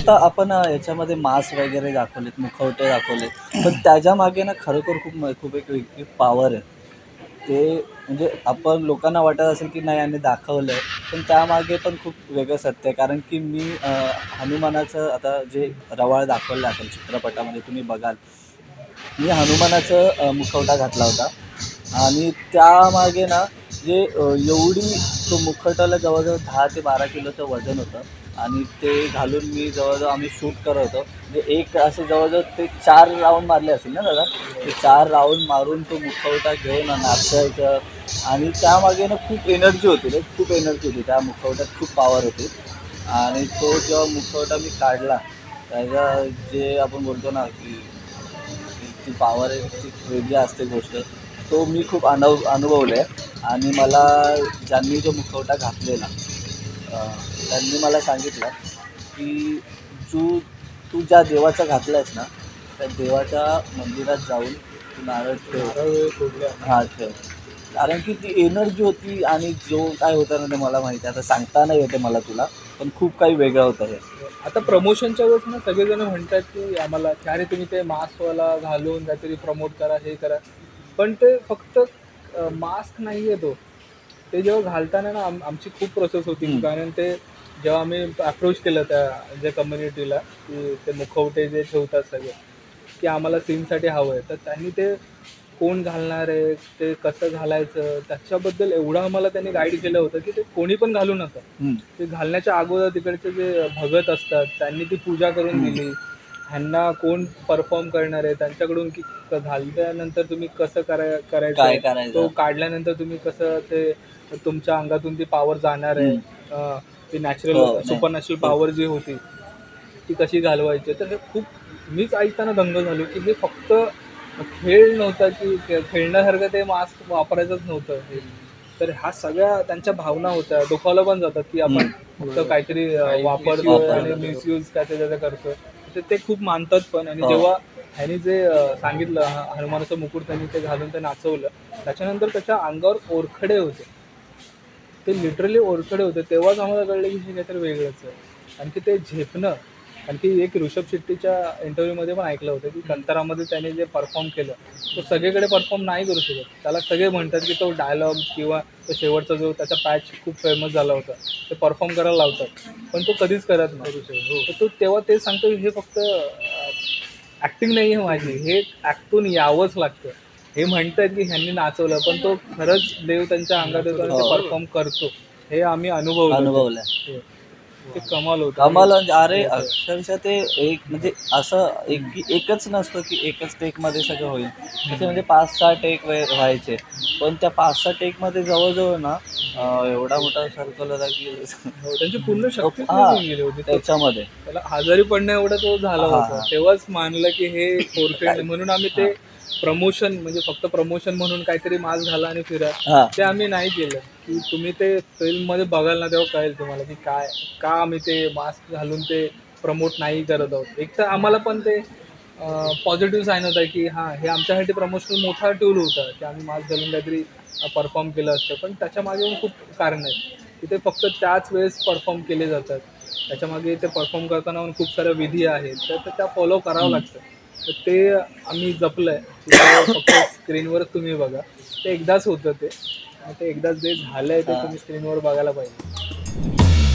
आता आपण याच्यामध्ये मांस वगैरे दाखवलेत, मुखवटे दाखवलेत, पण त्याच्या मागे ना खरोखर खूप एक वेगळी पॉवर आहे. ते म्हणजे आपण लोकांना वाटत असेल की नाही यांनी दाखवलं आहे, पण त्यामागे पण खूप वेगळं सत्य आहे. कारण की मी हनुमानाचं आता जे रवाळ दाखवलं असेल चित्रपटामध्ये तुम्ही बघाल, मी हनुमानाचं मुखवटा घातला होता आणि त्यामागे ना जे एवढी तो मुखवट्याला जवळजवळ 10 ते 12 किलोचं वजन होतं आणि ते घालून मी जवळजवळ आम्ही शूट करत होतो. म्हणजे एक असे जवळजवळ ते 4 राऊंड मारले असतील ना दादा? ते 4 राऊंड मारून तो मुखवटा घेऊन नाचायचं आणि त्यामागे ना खूप एनर्जी होती रे, खूप एनर्जी होती. त्या मुखवट्यात खूप पॉवर होती आणि तो जेव्हा मुखवटा मी काढला, त्याचा जे आपण बोलतो ना की ती पॉवर आहे ती वेगळी असते गोष्ट. तो मी खूप अनुभवलं आहे आणि मला ज्यांनी जो मुखवटा घातलेला त्यांनी मला सांगितलं की तू तू ज्या देवाचा घातला आहेस ना, त्या देवाच्या मंदिरात जाऊन तू नारळ ठेव. हां, ठेव. कारण की ती एनर्जी होती आणि जो काय होतं ना ते मला माहिती आहे. आता सांगता नाही येते मला तुला, पण खूप काही वेगळं होतं हे. आता प्रमोशनच्या वेळेस ना सगळेजण म्हणतात की आम्हाला की अरे तुम्ही ते मास्कवाला घालून काहीतरी प्रमोट करा, हे करा. पण ते फक्त मास्क नाही आहे तो. ते जेव्हा घालताना ना आमची खूप प्रोसेस होती. कारण ते जेव्हा आम्ही अप्रोच केलं त्या ज्या कम्युनिटीला की ते मुखवटे जे ठेवतात सगळे, की आम्हाला सीनसाठी हवं आहे. तर त्यांनी ते कोण घालणार आहे, ते कसं घालायचं, त्याच्याबद्दल एवढं आम्हाला त्यांनी गाईड केलं होतं की ते कोणी पण घालू नका. ते घालण्याच्या अगोदर तिकडचे जे भगत असतात त्यांनी ती पूजा करून दिली. ह्यांना कोण परफॉर्म करणार आहे त्यांच्याकडून की घालल्यानंतर तुम्ही कसं करायचं, काय करायचं? तो काढल्यानंतर तुम्ही कसं ते तुमच्या अंगातून ती पॉवर जाणार आहे. ती नॅचरल हो, नाही. सुपरनॅचरल खूप. पॉवर जी होती ती कशी घालवायची. तर हे खूप मीच ऐकताना दंग झालो की हे फक्त खेळ नव्हता की खेळण्यासारखं ते मास्क वापरायचंच नव्हतं हे. तर ह्या सगळ्या त्यांच्या भावना होत्या. दुखावलं पण जातात की आपण फक्त काहीतरी वापरतोय आणि मिसयूज काय ते त्याचा करतोय. तर ते खूप मानतात पण. आणि हो. जेव्हा ह्यानी जे सांगितलं हनुमानाचं मुकुट त्यांनी ते घालून ते नाचवलं, त्याच्यानंतर त्याच्या अंगावर ओरखडे होते. ते लिटरली ओरखडे होते. तेव्हाच आम्हाला कळलं की हे काहीतरी वेगळंच आहे. आणखी ते झेपणं, आणखी एक ऋषभ शेट्टीच्या इंटरव्ह्यूमध्ये पण ऐकलं होतं की कंतारामध्ये त्याने जे परफॉर्म केलं, तो सगळीकडे परफॉर्म नाही करू शकत. त्याला सगळे म्हणतात की तो डायलॉग किंवा तो शेवटचा जो त्याचा पॅच खूप फेमस झाला होता, ते परफॉर्म करायला लावतात. पण तो कधीच करत नाही. तर तो तेव्हा तेच सांगतो की हे फक्त ॲक्टिंग नाही आहे माझी, हे ॲक्टून यावंच लागतं. हे म्हणतात की ह्यांनी नाचवलं, पण तो खरंच देव त्यांच्या अंगात येतो आणि ते परफॉर्म करतो. हे आम्ही अनुभवलं ते. अनुभवलंय. हो. ते कमाल होतं. कमाल म्हणजे अरे येस, येस. अक्षरशः ते एक म्हणजे असं एकच नसतं की एकच टेकमध्ये सगळं होईल. त्याचे म्हणजे 5-6 टेक व्हायचे. पण त्या 5-6 टेकमध्ये जवळ ना एवढा मोठा सर्कल होता की हो, त्यांची पूर्ण शक्तीच हां, निघून गेली होती. तो त्याच्यामध्ये. त्याला आजारी पडण्या एवढा तो झाला हां, होता. हां. तेव्हाच मानलं की हे कोरफड काय नाही. म्हणून आम्ही हां, ते प्रमोशन म्हणजे फक्त प्रमोशन म्हणून काहीतरी मास्क घाला आणि फिरा, हां. ते आम्ही नाही केलं. की तुम्ही ते फिल्ममध्ये बघाल ना तेव्हा कळेल तुम्हाला की का आम्ही ते मास्क घालून ते प्रमोट नाही करत आहोत. एक तर आम्हाला पण ते पॉझिटिव्ह साईन होता की हां, हे आमच्यासाठी प्रमोशनल मोठा टूल होता की आम्ही मास्क घालून काहीतरी परफॉर्म केलं असतं. पण त्याच्यामागे पण खूप कारणं आहेत. की ते फक्त त्याच वेळेस परफॉर्म केले जातात. त्याच्यामागे ते परफॉर्म करताना पण खूप साऱ्या विधी आहेत. तर त्या फॉलो करावं हं. लागतं. तर ते आम्ही जपलं आहे, की ते फक्त स्क्रीनवरच तुम्ही बघा. ते एकदाच होतं ते. आणि ते एकदाच जे झालं आहे ते हां. तुम्ही स्क्रीनवर बघायला पाहिजे.